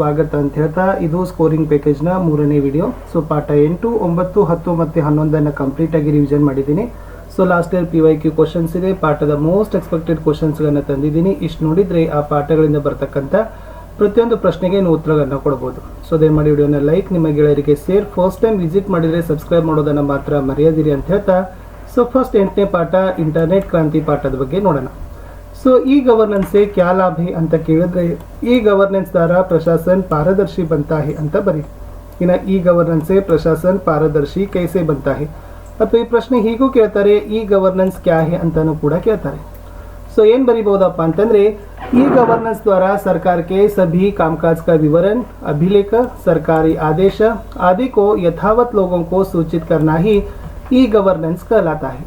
ಸ್ವಾಗತ ಅಂತ ಹೇಳ್ತಾ ಇದು ಸ್ಕೋರಿಂಗ್ ಪ್ಯಾಕೇಜ್ನ ಮೂರನೇ ವಿಡಿಯೋ. ಸೊ ಪಾಠ 8, 9, 10 ಮತ್ತು 11 ಕಂಪ್ಲೀಟ್ ಆಗಿ ರಿವಿಷನ್ ಮಾಡಿದ್ದೀನಿ. So last year PYQ questions ಇದೆ, ಪಾಠದ ಮೋಸ್ಟ್ ಎಕ್ಸ್ಪೆಕ್ಟೆಡ್ ಕ್ವಶನ್ಸ್ಗಳನ್ನು ತಂದಿದ್ದೀನಿ. ಇಷ್ಟು ನೋಡಿದರೆ ಆ ಪಾಠಗಳಿಂದ ಬರ್ತಕ್ಕಂಥ ಪ್ರತಿಯೊಂದು ಪ್ರಶ್ನೆಗೆ ನೀವು ಉತ್ತರಗಳನ್ನು ಕೊಡ್ಬೋದು. ಸೊ ದಯಮಾಡಿ ವಿಡಿಯೋನ ಲೈಕ್, ನಿಮ್ಮ ಗೆಳೆಯರಿಗೆ ಶೇರ್, ಫಸ್ಟ್ ಟೈಮ್ ವಿಸಿಟ್ ಮಾಡಿದರೆ ಸಬ್ಸ್ಕ್ರೈಬ್ ಮಾಡೋದನ್ನು ಮಾತ್ರ ಮರೆಯದಿರಿ ಅಂತ ಹೇಳ್ತಾ ಸೊ ಫಸ್ಟ್ 8ನೇ ಪಾಠ ಇಂಟರ್ನೆಟ್ ಕ್ರಾಂತಿ ಪಾಠದ ಬಗ್ಗೆ ನೋಡೋಣ. सो ई गवर्नेंस से क्या लाभ है ಅಂತ ಕೇಳಿದ್ರೆ ई गवर्नेंस द्वारा प्रशासन पारदर्शी बनता है ಅಂತ ಬರಿ. ಇನ್ನು ई गवर्नेंस से प्रशासन पारदर्शी कैसे बनता है ಅಥವಾ ಈ ಪ್ರಶ್ನೆ ಹೀಗೂ ಕೇಳ್ತಾರೆ, ई गवर्नेंस क्या है ಅಂತಾನೂ ಕೂಡ ಕೇಳ್ತಾರೆ. सो ಏನು ಬರಿಬಹುದಪ್ಪ ಅಂತಂದ್ರೆ ई गवर्नेंस द्वारा सरकार के सभी कामकाज का विवरण, अभिलेख, सरकारी आदेश आदि को यथावत लोगों को सूचित करना ही ई गवर्नेंस कहलाता है.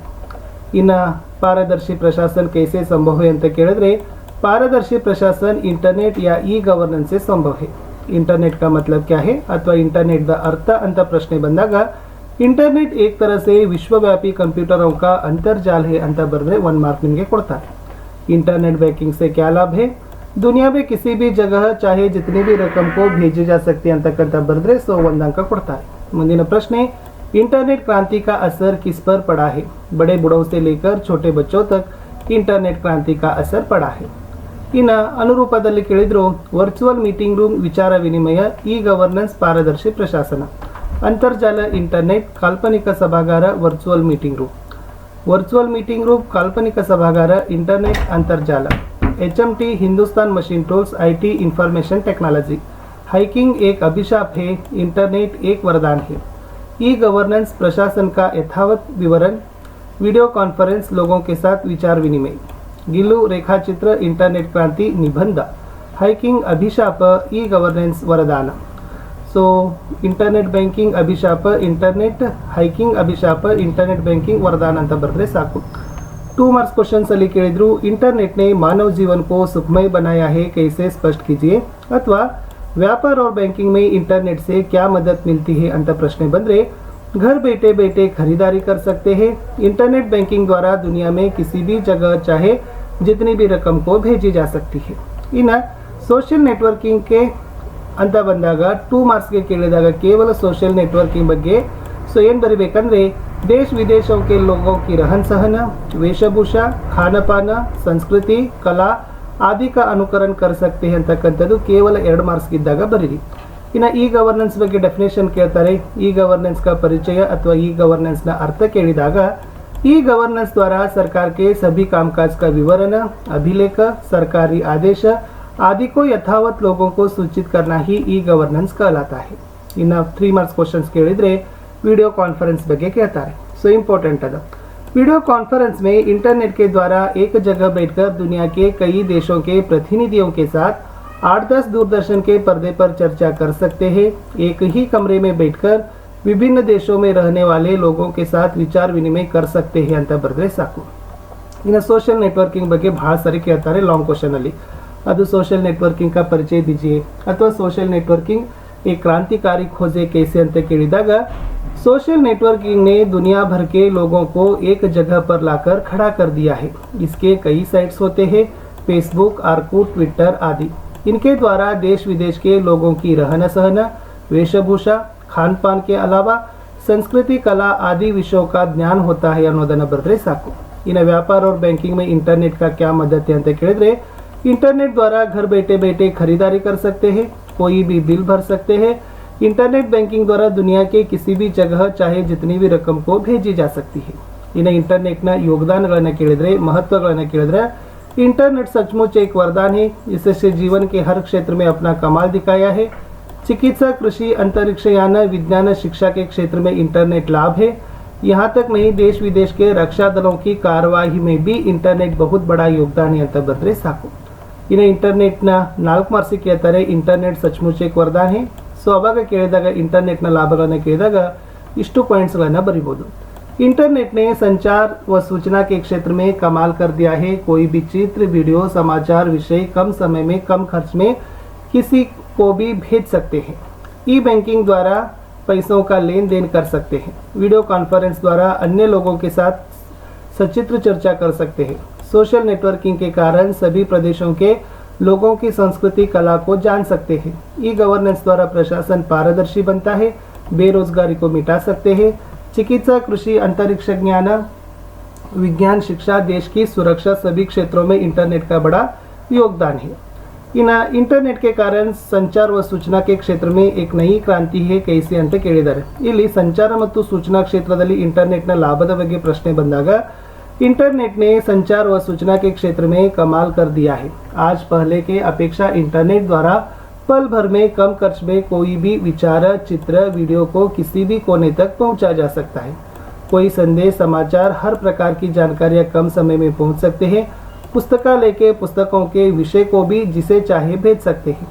इನ್ನು पारदर्शी प्रशासन कैसे संभव है ಅಂತ ಕೇಳಿದ್ರೆ पारदर्शी प्रशासन इंटरनेट या ई गवर्नेंस से संभव है. इंटरनेट का मतलब क्या है अथवा इंटरनेट द अर्थ ಅಂತ ಪ್ರಶ್ನೆ ಬಂದಾಗ इंटरनेट एक तरह से विश्वव्यापी कंप्यूटरों का अंतर्जाल है ಅಂತ बरदरे 1 मार्क ನಿಮಗೆ ಕೊಡ್ತಾರೆ. इंटरनेट बैंकिंग से क्या लाभ है, दुनिया में किसी भी जगह चाहे जितनी भी रकम को भेजी जा सकती है ಅಂತಕ್ಕಂತ बरदरे 1 अंक ಕೊಡ್ತಾರೆ. ಮುಂದಿನ ಪ್ರಶ್ನೆ इंटरनेट क्रांति का असर किस पर पड़ा है, बड़े बूढ़ों से लेकर छोटे बच्चों तक इंटरनेट क्रांति का असर पड़ा है. इನ್ನು ಅನುರೂಪದಲ್ಲಿ ಕೇಳಿದ್ರು ವರ್ಚುವಲ್ ಮೀಟಿಂಗ್ ರೂಮ್ ವಿಚಾರ ವಿನಿಮಯ, ಈ ಗವರ್ನೆನ್ಸ್ ಪಾರದರ್ಶಿ ಪ್ರಶಾಸನ, ಅಂತರ್ಜಾಲ ಇಂಟರ್ನೆಟ್, ಕಾಲ್ಪನಿಕ ಸಭಾಗಾರ virtual meeting room, virtual meeting room काल्पनिक सभागार इंटरनेट अंतर्जाल, HMT Hindustan machine tools IT information technology, hiking एक अभिशाप है, इंटरनेट एक वरदान है. ई गवर्नेंस प्रशासन का यथावत विवरण, वीडियो कॉन्फ्रेंस लोगों के साथ विचार विनिमय, गिलू रेखाचित्र इंटरनेट क्रांति निबंध, हाइकिंग अभिशाप ई गवर्नेंस वरदान. सो इंटरनेट बैंकिंग अभिशाप इंटरनेट, हाइकिंग अभिशाप इंटरनेट बैंकिंग वरदान ಅಂತ ಬರೆದ್ರೆ ಸಾಕು. 2 मार्क्स क्वेश्चन ಅಲ್ಲಿ ಕೇಳಿದ್ರು इंटरनेट ने मानव जीवन को सुखमय बनाया है कैसे स्पष्ट कीजिए अथवा व्यापार और बैंकिंग में इंटरनेट से क्या मदद मिलती है ಅಂತ ಪ್ರಶ್ನೆ ಬಂದ್ರೆ घर बैठे बैठे खरीदारी कर सकते हैं. इंटरनेट बैंकिंग द्वारा दुनिया में किसी भी जगह चाहे जितनी भी रकम को भेजी जा सकती है. इನ್ನು सोशल नेटवर्किंग के ಅಂತ ಬಂದಾಗ 2 ಮಾರ್ಕ್ಸ್ಗೆ ಕೇಳಿದಾಗ ಕೇವಲ सोशल नेटवर्किंग ಬಗ್ಗೆ ಸೊ ಏನು ಬರಿಬೇಕಂದ್ರೆ देश विदेशों के लोगों की रहन सहन, वेशभूषा, खान पान, संस्कृति, कला आदि का अनुकरण कर सकते हैं ಅಂತಕ್ಕಂಥದ್ದು ಕೇವಲ 2 ಮಾರ್ಕ್ಸ್ ಇದ್ದಾಗ ಬರೀರಿ. ಇನ್ನು ಈ ಗವರ್ನೆನ್ಸ್ ಬಗ್ಗೆ ಡೆಫಿನೇಷನ್ ಕೇಳ್ತಾರೆ, ಈ गवर्नेंस का परिचय ಅಥವಾ ಈ गवर्नेंस ನ ಅರ್ಥ ಕೇಳಿದಾಗ ई गवर्नेंस द्वारा सरकार के सभी कामकाज का विवरण, अभिलेख, सरकारी आदेश आदि को यथावत लोगों को सूचित करना ही ई गवर्नेंस कहलाता है. इನ್ನು 3 मार्क्स क्वेश्चंस ಕೇಳಿದ್ರೆ वीडियो कॉन्फ्रेंस ಬಗ್ಗೆ ಕೇಳ್ತಾರೆ. सो इम्पोर्टेंट अदा वीडियो कॉन्फ्रेंस में इंटरनेट के द्वारा एक जगह बैठकर दुनिया के कई देशों के प्रतिनिधियों के साथ 8-10 दूरदर्शन के पर्दे पर चर्चा कर सकते हैं. एक ही कमरे में बैठकर विभिन्न देशों में रहने वाले लोगों के साथ विचार विनिमय कर सकते हैं ಅಂತ ಬರೆದ್ರೆ ಸಾಕು. ಇನ್ನು सोशल नेटवर्किंग ಬಗ್ಗೆ ಬಹಳ ಸಾರಿ ಕೇಳ್ತಾರೆ ಲಾಂಗ್ ಕ್ವೆಶ್ಚನ್ ಅಲ್ಲಿ. ಅದು सोशल नेटवर्किंग का परिचय दीजिए ಅಥವಾ सोशल नेटवर्किंग एक क्रांतिकारी खोजे कैसे ಅಂತ ಕೇಳಿದಾಗ सोशल नेटवर्किंग ने दुनिया भर के लोगों को एक जगह पर लाकर खड़ा कर दिया है. इसके कई साइट्स होते हैं, फेसबुक, आर्कूट, ट्विटर आदि. इनके द्वारा देश विदेश के लोगों की रहन सहन, वेशभूषा, खान पान के अलावा संस्कृति, कला आदि विषयों का ज्ञान होता है ಅನ್ನೋದನ್ನು ಬರೆದ್ರೆ ಸಾಕು. ಇನ್ನು व्यापार और बैंकिंग में इंटरनेट का क्या मदद है ಅಂತ ಕೇಳಿದ್ರೆ इंटरनेट द्वारा घर बैठे बैठे खरीदारी कर सकते हैं, कोई भी बिल भर सकते हैं. इंटरनेट बैंकिंग द्वारा दुनिया के किसी भी जगह चाहे जितनी भी रकम को भेजी जा सकती है. इನ್ನು इंटरनेट ನ ಯೋಗದಾನಗಳನ್ನು ಕೇಳಿದ್ರೆ महत्वಗಳನ್ನು ಕೇಳಿದ್ರೆ इंटरनेट सचमुच एक वरदान है. इससे जीवन के हर क्षेत्र में अपना कमाल दिखाया है. चिकित्सा, कृषि, अंतरिक्ष यान, विज्ञान, शिक्षा के क्षेत्र में इंटरनेट लाभ है. यहाँ तक नहीं देश विदेश के रक्षा दलों की कार्यवाही में भी इंटरनेट बहुत बड़ा योगदान है ಅಂತ ಬರೆದ್ರೆ ಸಾಕು. ಇನ್ನು ಇಂಟರ್ನೆಟ್ನ 4 ಮಾರ್ಕ್ಸ್ ಕೇಳ್ತಾರೆ, ಇಂಟರ್ನೆಟ್ ಸಚ್ಮುಚ್ ಏಕ್ ವರದಾನ್ है. ಸೊ ಅವಾಗ ಕೇಳಿದಾಗ ಇಂಟರ್ನೆಟ್ನ ಲಾಭಗಳನ್ನು ಕೇಳಿದಾಗ ಇಷ್ಟು ಪಾಯಿಂಟ್ಸ್ಗಳನ್ನು ಬರಿಬೋದು. इंटरनेट ने संचार व सूचना के क्षेत्र में कमाल कर दिया है. कोई भी चित्र, वीडियो, समाचार विषय कम समय में कम खर्च में किसी को भी भेज सकते हैं. ई बैंकिंग द्वारा पैसों का लेन देन कर सकते हैं. वीडियो कॉन्फ्रेंस द्वारा अन्य लोगों के साथ सचित्र चर्चा कर सकते हैं. सोशल नेटवर्किंग के कारण सभी प्रदेशों के लोगों की संस्कृति कला को जान सकते हैं। ई गवर्नेंस द्वारा प्रशासन पारदर्शी बनता है, बेरोजगारी को मिटा सकते हैं। चिकित्सा, कृषि, अंतरिक्ष ज्ञान, विज्ञान, शिक्षा, देश की सुरक्षा सभी क्षेत्रों में इंटरनेट का बड़ा योगदान है। ಇಂಟರ್ನೆಟ್ के कारण संचार व सूचना के क्षेत्र में एक नई क्रांತಿ है कैसे ಅಂತ ಕೇಳಿದ್ದಾರೆ। ಇಲ್ಲಿ ಸಂಚಾರ ಮತ್ತು ಸೂಚನಾ ಕ್ಷೇತ್ರದಲ್ಲಿ ಇಂಟರ್ನೆಟ್ನ ಲಾಭದ ಬಗ್ಗೆ ಪ್ರಶ್ನೆ ಬಂದಾಗ इंटरनेट ने संचार व सूचना के क्षेत्र में कमाल कर दिया है। आज पहले के अपेक्षा इंटरनेट द्वारा पल भर में कम खर्च में कोई भी विचार, चित्र, वीडियो को किसी भी कोने तक पहुंचा जा सकता है। कोई संदेश, समाचार, हर प्रकार की जानकारियां कम समय में पहुंच सकते हैं। पुस्तकालय के पुस्तकों के विषय को भी जिसे चाहे भेज सकते हैं।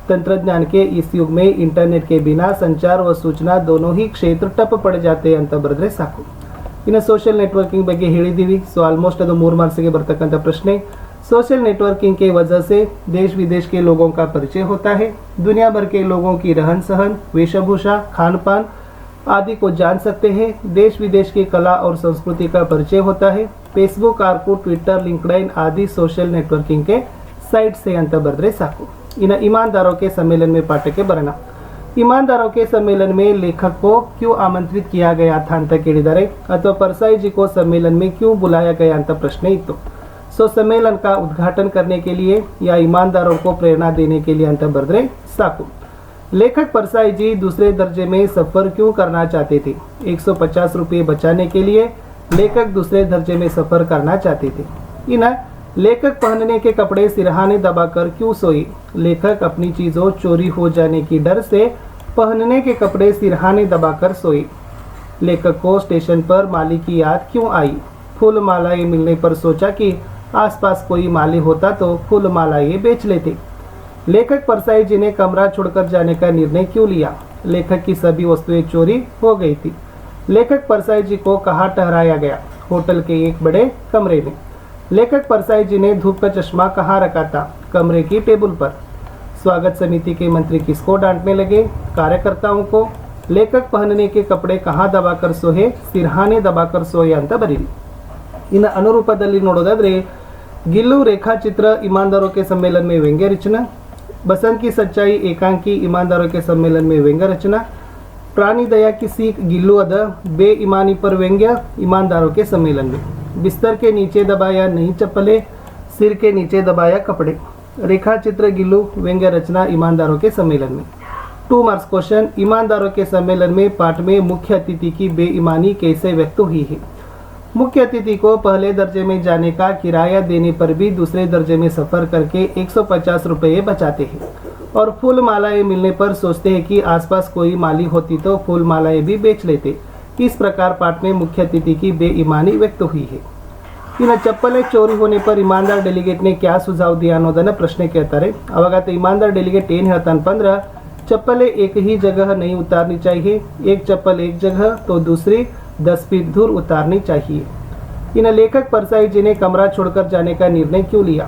तंत्रज्ञान के इस युग में इंटरनेट के बिना संचार व सूचना दोनों ही क्षेत्र टप पड़ जाते ಅಂತ ಬರೆದ್ರೆ ಸಾಕು। ಇನ್ನು ಸೋಷಿಯಲ್ नेटवर्किंग ಬಗ್ಗೆ ಹೇಳಿದೀವಿ। सो ಆಲ್ಮೋಸ್ಟ್ ಅದು 3 ಮಾರ್ಕ್ಸ್ಗೆ ಬರ್ತಕ್ಕಂಥ ಪ್ರಶ್ನೆ। सोशल नेटवर्किंग के वजह से देश विदेश के लोगों का परिचय होता है। दुनिया भर के लोगों की रहन सहन, वेशभूषा, खान पान आदि को जान सकते हैं। देश विदेश की कला और संस्कृति का परिचय होता है। फेसबुक, आर्कुट, ट्विटर, लिंक्डइन आदि सोशल नेटवर्किंग के साइट से ಅಂತ ಬರೆದ್ರೆ ಸಾಕು। ಇನ್ನು ईमानदारों के सम्मेलन में ಪಾಠಕ್ಕೆ ಬರೋಣ। ईमानदारों के सम्मेलन में लेखक को क्यों आमंत्रित किया गया था ಅಂತ ಕೇಳಿದ್ದಾರೆ, ಅಥವಾ परसाई जी को सम्मेलन में क्यों बुलाया गया ಅಂತ ಪ್ರಶ್ನೆ ಇತ್ತು। सो सम्मेलन का उद्घाटन करने के लिए या ईमानदारों को प्रेरणा देने के लिए ಅಂತ ಬರೆದ್ರೆ ಸಾಕು। लेखक परसाई जी दूसरे दर्जे में सफर क्यों करना चाहते थे? 150 रुपये बचाने के लिए लेखक दूसरे दर्जे में सफर करना चाहते थे। इन लेखक पहनने के कपड़े सिरहाने दबाकर क्यों सोए? लेखक अपनी चीजों चोरी हो जाने की डर से पहनने के कपड़े सिरहाने दबाकर सोए। लेखक को स्टेशन पर माली की याद क्यों आई? फूल मालाएं मिलने पर सोचा कि आसपास कोई माली होता तो फूल मालाएं बेच लेते। लेखक परसाई जी ने कमरा छोड़कर जाने का निर्णय क्यों लिया? लेखक की सभी वस्तुएं चोरी हो गई थी। लेखक परसाई जी को कहाँ ठहराया गया? होटल के एक बड़े कमरे में। लेखक परसाई जी ने धूप का चश्मा कहाँ रखा था? कमरे की टेबल पर। स्वागत समिति के मंत्री किसको डांटने लगे? कार्यकर्ताओं को। लेखक पहनने के कपड़े कहाँ दबाकर सोए? सिरहाने दबाकर सोए ಅಂತ ಬರೀರಿ। ಇನ್ನು ಅನುರೂಪದಲ್ಲಿ ನೋಡೋದಾದ್ರೆ गिल्लू रेखाचित्र ईमानदारों के सम्मेलन में व्यंग्य रचना, बसंत की सच्चाई एकांकी ईमानदारों के सम्मेलन में व्यंग्य रचना, प्राणी दया की सीख गिल्लू अद बेईमानी पर व्यंग्य ईमानदारों के सम्मेलन में, बिस्तर के नीचे दबाया नई चप्पलें, सिर के नीचे दबाया कपड़े, रेखाचित्र गिल्लू व्यंग्य रचना ईमानदारों के सम्मेलन में। 2 मार्क्स क्वेश्चन। ईमानदारों के सम्मेलन में पाठ में मुख्य अतिथि की बेईमानी कैसे व्यक्त हुई है? मुख्य अतिथि को पहले दर्जे में जाने का किराया देने पर भी दूसरे दर्जे में सफर करके 150 रुपये बचाते हैं और फूल मालाएं मिलने पर सोचते हैं कि आसपास कोई माली होती तो फूल मालाएं भी बेच लेते। इस प्रकार पाठ में मुख्य अतिथि की बेईमानी व्यक्त हुई है। इन चप्पलें चोरी होने पर ईमानदार डेलीगेट ने क्या सुझाव दिया ಅನ್ನೋದನ್ನ ಪ್ರಶ್ನೆ ಕೇಳ್ತಾರೆ। ಅವಾಗ ईमानदार डेलीगेट ಏನು ಹೇಳ್ತಾನಪ್ಪ ಅಂದ್ರೆ चप्पलें एक ही जगह नहीं उतारनी चाहिए, एक चप्पल एक जगह तो दूसरी 10 फीट दूर उतारनी चाहिए। इन लेखक परसाई जी ने कमरा छोड़कर जाने का निर्णय क्यों लिया?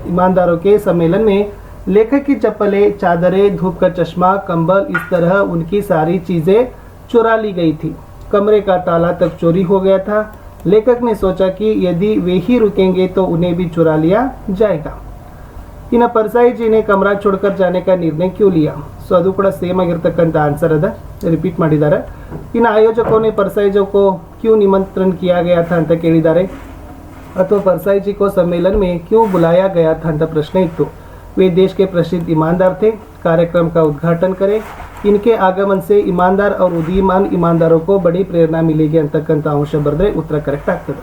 ईमानदारों के सम्मेलन में लेखक की चप्पलें, चादरें, धूप का चश्मा, कंबल इस तरह उनकी सारी चीजें चुरा ली गई थी। कमरे का ताला तक चोरी हो गया था। लेखक ने सोचा कि यदि वे ही रुकेंगे तो उन्हें भी चुरा लिया जाएगा। इन परसाई जी ने कमरा छोड़कर जाने का निर्णय क्यों लिया? सो ಅದು ಕೂಡ ಸೇಮ್ ಆಗಿರತಕ್ಕಂತ ಆನ್ಸರ್ ಅದ, ರಿಪೀಟ್ ಮಾಡಿದ್ದಾರೆ। ಇನ್ನು आयोजकों ने परसाई जी को क्यों निमंत्रण किया गया था ಅಂತ ಕೇಳಿದ್ದಾರೆ, ಅಥವಾ परसाई जी को सम्मेलन में क्यों बुलाया गया था ಅಂತ ಪ್ರಶ್ನೆ ಇತ್ತು। वे देश के प्रसिद्ध ईमानदार थे। कार्यक्रम का उद्घाटन करें। इनके आगमन से ईमानदार और उदीयमान ईमानदारों को बड़ी प्रेरणा मिलेगी ಅಂತಕ್ಕಂತ ಅಂಶ ಬರೆದ್ರೆ ಉತ್ತರ ಕರೆಕ್ಟ್ ಆಗ್ತದೆ।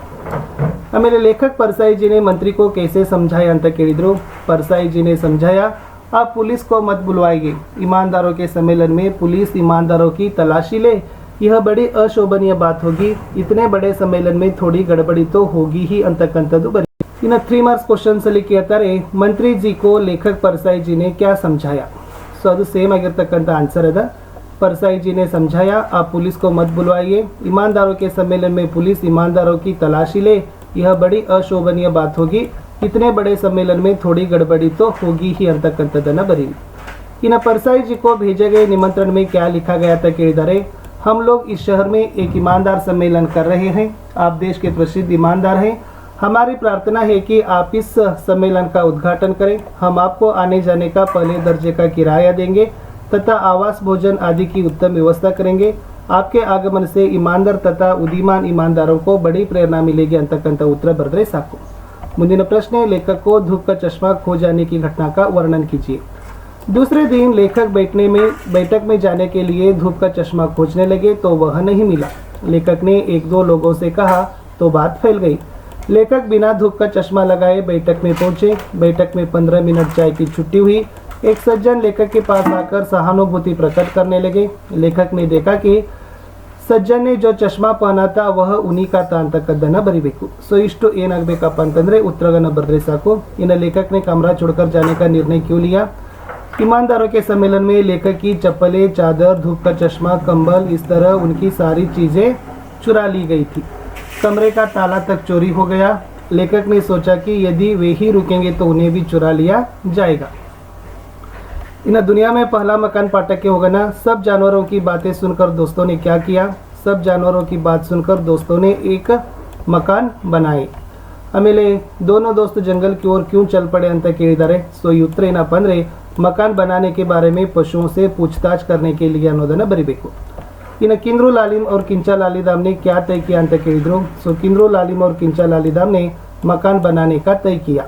ಆಮೇಲೆ लेखक परसाई जी ने मंत्री को कैसे समझाया ಅಂತ ಕೇಳಿದ್ರು। परसाई जी ने समझाया, आप पुलिस को मत बुलवाइए। ईमानदारों के सम्मेलन में पुलिस ईमानदारों की तलाशी ले, यह बड़ी अशोभनीय बात होगी। इतने बड़े सम्मेलन में थोड़ी गड़बड़ी तो होगी ही ಅಂತಕ್ಕಂಥದ್ದು ಬರೀ। ಇನ್ನು 3 ಮಾರ್ಕ್ಸ್ ಕ್ವಶನ್ಸ್ ಅಲ್ಲಿ ಕೇಳ್ತಾರೆ, ಮಂತ್ರಿ जी को लेखक परसाई जी ने क्या समझाया? सो ಅದು ಸೇಮ್ ಆಗಿರತಕ್ಕಂಥ ಆನ್ಸರ್ ಅದ। परसाई जी ने समझाया, आप पुलिस को मत बुलवाइए। ईमानदारों के सम्मेलन में पुलिस ईमानदारों की तलाशी ले, यह बड़ी अशोभनीय बात होगी। इतने बड़े सम्मेलन में थोड़ी गड़बड़ी तो होगी ही ಅಂತಕ್ಕಂಥದ್ದನ್ನ ಬರೀರಿ। इन परसाई जी को भेजे गए निमंत्रण में क्या लिखा गया था ಕೇಳಿದರೆ, हम लोग इस शहर में एक ईमानदार सम्मेलन कर रहे हैं। आप देश के प्रसिद्ध ईमानदार हैं। हमारी प्रार्थना है कि आप इस सम्मेलन का उद्घाटन करें। हम आपको आने जाने का पहले दर्जे का किराया देंगे तथा आवास, भोजन आदि की उत्तम व्यवस्था करेंगे। आपके ಆಗಮನ से ईमानदार तथा उदीमान ईमानदारों को बड़ी प्रेरणा मिलेगी ಅಂತಕ್ಕಂಥ ಉತ್ತರ ಬರೆದ್ರೆ ಸಾಕು। ಮುಂದಿನ ಪ್ರಶ್ನೆ, लेखक को धूप का चश्मा खो जाने की घटना का वर्णन कीजिए। दूसरे दिन लेखक बैठक में जाने के लिए धूप का चश्मा खोजने लगे तो वह नहीं मिला। लेखक ने एक दो लोगों से कहा तो बात फैल गई। लेखक बिना धूप का चश्मा लगाए बैठक में पहुंचे। बैठक में 15 मिनट चाय की छुट्टी हुई। एक सज्जन लेखक के पास आकर सहानुभूति प्रकट करने लगे। लेखक ने देखा कि ಸಜ್ಜನ್ ने जो चश्मा पहना था वह उन्हीं का था ಅಂತಕ್ಕದ್ದನ್ನ ಬರಿಬೇಕು। सो ಇಷ್ಟು ಏನಾಗಬೇಕಪ್ಪ ಅಂತಂದ್ರೆ ಉತ್ತರವನ್ನು ಬರೆದ್ರೆ ಸಾಕು। ಇನ್ನು लेखक ने कमरा छोड़कर जाने का निर्णय क्यों लिया? ईमानदारों के सम्मेलन में लेखक की चप्पलें, चादर, धूप का चश्मा, कंबल, इस तरह उनकी सारी चीजें चुरा ली गई थी। कमरे का ताला तक चोरी हो गया। लेखक ने सोचा कि यदि वे ही रुकेंगे तो उन्हें भी चुरा लिया जाएगा। इन दुनिया में पहला मकान पाठक के होगा ना। सब जानवरों की बातें सुनकर दोस्तों ने क्या किया? सब जानवरों की बात सुनकर दोस्तों ने एक मकान बनाए। ಆಮೇಲೆ दोनों दोस्त जंगल की ओर क्यों चल पड़े ಅಂತ ಕೇಳಿದ್ದಾರೆ। सो ಈ ಉತ್ತರ ಏನಪ್ಪ ಅಂದ್ರೆ मकान बनाने के बारे में पशुओं से पूछताछ करने के लिए ಅನ್ನೋದನ್ನ ಬರಿಬೇಕು। ಇನ್ನು किन्नू लालिम और किंचा लालीदाम ने क्या तय किया ಅಂತ ಕೇಳಿದ್ರು। सो किन्नू लालिम और किंचा लालीदाम ने मकान बनाने का तय किया।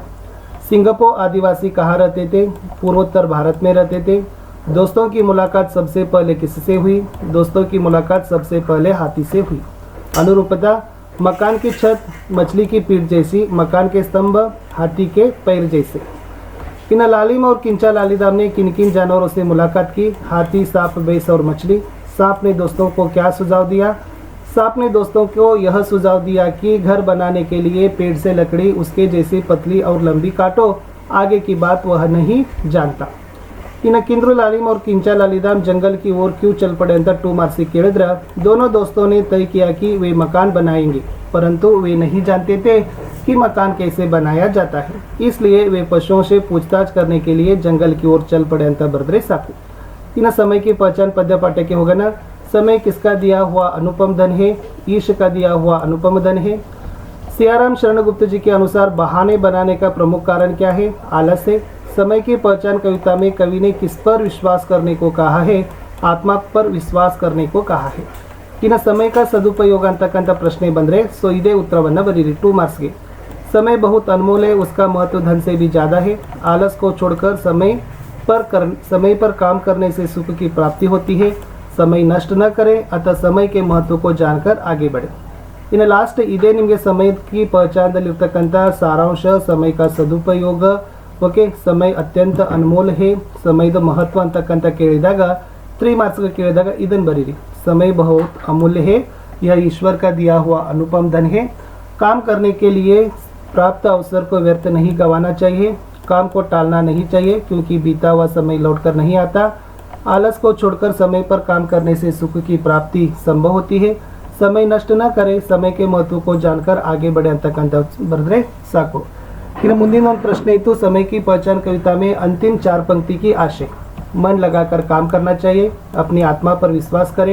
सिंगापो आदिवासी कहाँ रहते थे? पूर्वोत्तर भारत में रहते थे। दोस्तों की मुलाकात सबसे पहले किससे हुई? दोस्तों की मुलाकात सबसे पहले हाथी से हुई। अनुरूपता, मकान की छत मछली की पीठ जैसी, मकान के स्तंभ हाथी के पैर जैसे। इन लालिम और किंचा लालीदाम ने किन किन जानवरों से मुलाकात की? हाथी, सांप, भैंस और मछली। सांप ने दोस्तों को क्या सुझाव दिया? सांप ने दोस्तों को यह सुझाव दिया कि घर बनाने के लिए पेड़ से लकड़ी उसके जैसी पतली और लंबी काटो। आगे की बात वह नहीं जानता। इन किन्नू लालिम और किंचा लालीदाम जंगल की ओर क्यों चल पड़े ಅಂತ 2 मार्क्स ಕೇಳಿದ್ರ दोनों दोस्तों ने तय किया कि वे मकान बनाएंगे, परंतु वे नहीं जानते थे कि मकान कैसे बनाया जाता है। इसलिए वे पशुओं से पूछताछ करने के लिए जंगल की ओर चल पड़े ಅಂತ ಬರೆದ್ರೆ ಸಾಕು। इन समय की पहचान पद्य पाठ के होगा ना। समय किसका दिया हुआ अनुपम धन है? ईश का दिया हुआ अनुपम धन है। सियाराम शरण गुप्त जी के अनुसार बहाने बनाने का प्रमुख कारण क्या है? आलस है। समय की पहचान कविता में कवि ने किस पर विश्वास करने को कहा है? आत्मा पर विश्वास करने को कहा है। इन समय का सदुपयोग ಅಂತಕ್ಕಂಥ ಪ್ರಶ್ನೆ ಬಂದ್ರೆ सो ಇದೇ ಉತ್ತರವನ್ನು ಬರೀರಿ 2 मार्क्स ಗೆ। समय बहुत अनमोल है, उसका महत्व धन से भी ज़्यादा है। आलस को छोड़कर समय पर काम करने से सुख की प्राप्ति होती है। समय नष्ट न करें अतः समय के महत्व को जानकर आगे बढ़े। इन लास्ट इದೇ ನಿಮಗೆ ಸಮಯ की ಪಹಚಾನದಲ್ಲಿರ್ತಕ್ಕಂಥ ಸಾರಾಂಶ, ಸಮಯ का ಸದುಪಯೋಗ। ಓಕೆ, समय अत्यंत अनमोल है, समयದ महत्व ಅಂತಕ್ಕಂಥ ಕೇಳಿದಾಗ 3 मार्क्स का ಕೇಳಿದಾಗ ಇದನ್ನು ಬರೀರಿ। समय बहुत अमूल्य है, यह ईश्वर का दिया हुआ अनुपम धन है। काम करने के लिए प्राप्त अवसर को व्यर्थ नहीं गंवाना चाहिए। काम को टालना नहीं चाहिए क्योंकि बीता हुआ समय लौट कर नहीं आता। आलस को छोड़कर समय पर काम करने से सुख की प्राप्ति संभव होती है। समय नष्ट न करें, समय के महत्व को जानकर आगे बढ़े ಅಂತಕ್ಕಂಥ ಬರೆದ್ರೆ ಸಾಕು। ಇನ್ನು ಮುಂದಿನ ಒಂದು ಪ್ರಶ್ನೆ ಇತ್ತು, समय की पहचान कविता में अंतिम 4 पंक्ति की आशय। मन लगाकर काम करना चाहिए, अपनी आत्मा पर विश्वास करें,